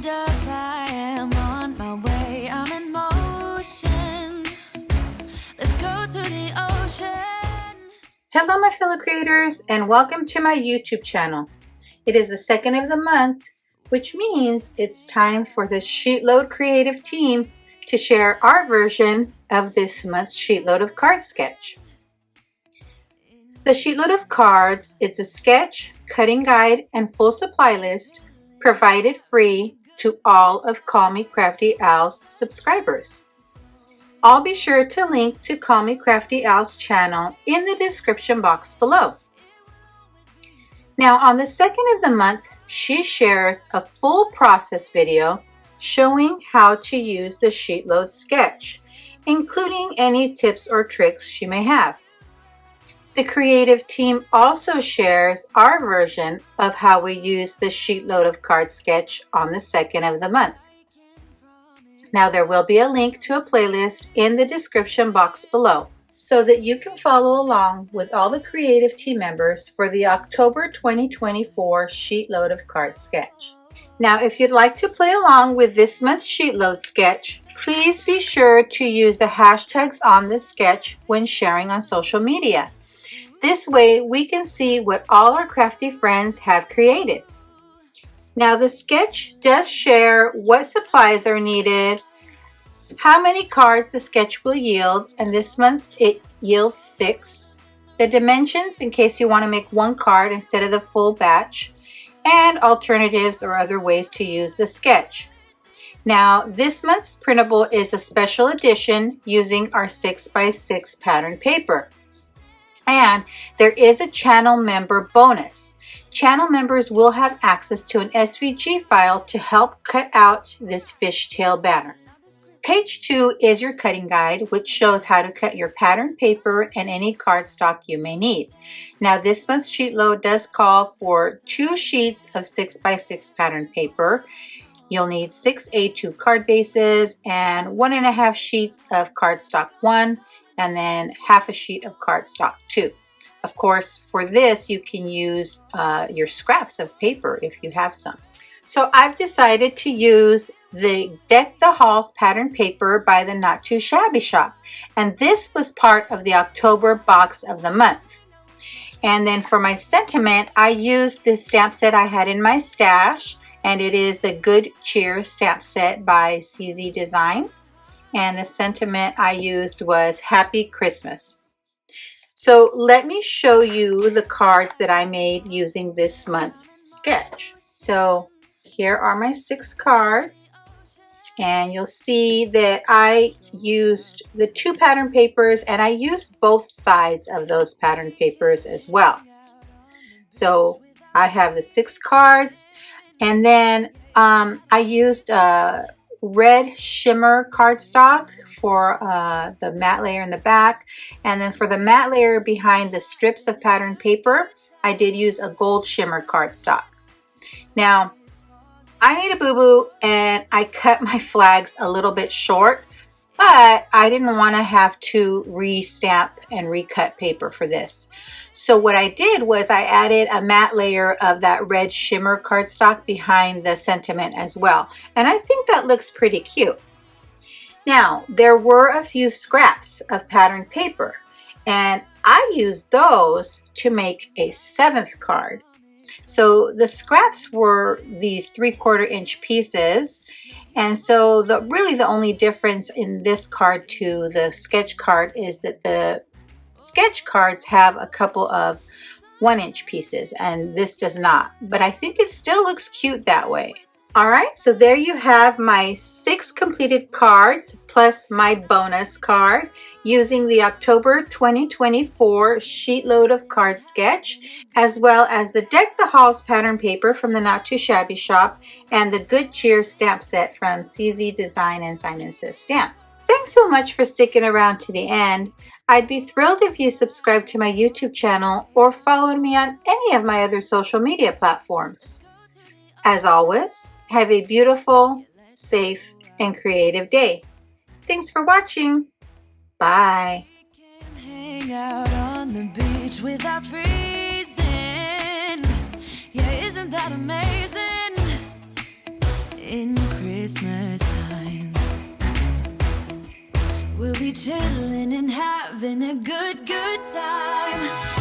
Hold up, I am on my way. I'm in motion. Let's go to the ocean. Hello my fellow creators and welcome to my YouTube channel. It is the second of the month, which means it's time for the SheetLoad creative team to share our version of this month's SheetLoad of card sketch. The SheetLoad of cards is a sketch, cutting guide, and full supply list provided free to all of Call Me Crafty Al's subscribers. I'll be sure to link to Call Me Crafty Al's channel in the description box below. Now on the second of the month, she shares a full process video showing how to use the SheetLoad sketch, including any tips or tricks she may have. The creative team also shares our version of how we use the SheetLoad of card sketch on the second of the month. Now there will be a link to a playlist in the description box below so that you can follow along with all the creative team members for the October 2024 SheetLoad of card sketch. Now if you'd like to play along with this month's SheetLoad sketch, please be sure to use the hashtags on the sketch when sharing on social media. This way we can see what all our crafty friends have created. Now the sketch does share what supplies are needed, how many cards the sketch will yield, and this month it yields 6. The dimensions in case you want to make one card instead of the full batch, and alternatives or other ways to use the sketch. Now this month's printable is a special edition using our 6x6 pattern paper. And there is a channel member bonus. Channel members will have access to an SVG file to help cut out this fishtail banner. Page 2 is your cutting guide, which shows how to cut your pattern paper and any cardstock you may need. Now this month's SheetLoad does call for 2 sheets of 6x6 pattern paper. You'll need 6 A2 card bases and 1.5 sheets of cardstock 1. And then half a sheet of cardstock 2. Of course, for this you can use your scraps of paper if you have some. So I've decided to use the Deck the Halls pattern paper by the Not Too Shabby Shop, and this was part of the October box of the month. And then for my sentiment, I used this stamp set I had in my stash, and it is the Good Cheer stamp set by CZ Design. And the sentiment I used was Happy Christmas. So let me show you the cards that I made using this month's sketch. So here are my 6 cards. And you'll see that I used the 2 pattern papers and I used both sides of those pattern papers as well. So I have the 6 cards, and then I used red shimmer cardstock for the matte layer in the back, and then for the matte layer behind the strips of pattern paper I did use a gold shimmer cardstock. Now I made a boo-boo and I cut my flags a little bit short, but I didn't want to have to re-stamp and recut paper for this. So what I did was I added a matte layer of that red shimmer cardstock behind the sentiment as well. And I think that looks pretty cute. Now, there were a few scraps of pattern paper, and I used those to make a 7th card. So the scraps were these 3/4 inch pieces. And so really the only difference in this card to the sketch card is that the sketch cards have a couple of 1-inch pieces and this does not, but I think it still looks cute that way. Alright, so there you have my 6 completed cards plus my bonus card using the October 2024 SheetLoad of card sketch, as well as the Deck the Halls pattern paper from the Not Too Shabby Shop and the Good Cheer stamp set from CZ Design and Simon Says Stamp. Thanks so much for sticking around to the end. I'd be thrilled if you subscribe to my YouTube channel or followed me on any of my other social media platforms. As always, have a beautiful, safe, and creative day. Thanks for watching. Bye. Hang out on the beach without freezing. Yeah, isn't that amazing? in Christmas times. We'll be chilling and having a good time.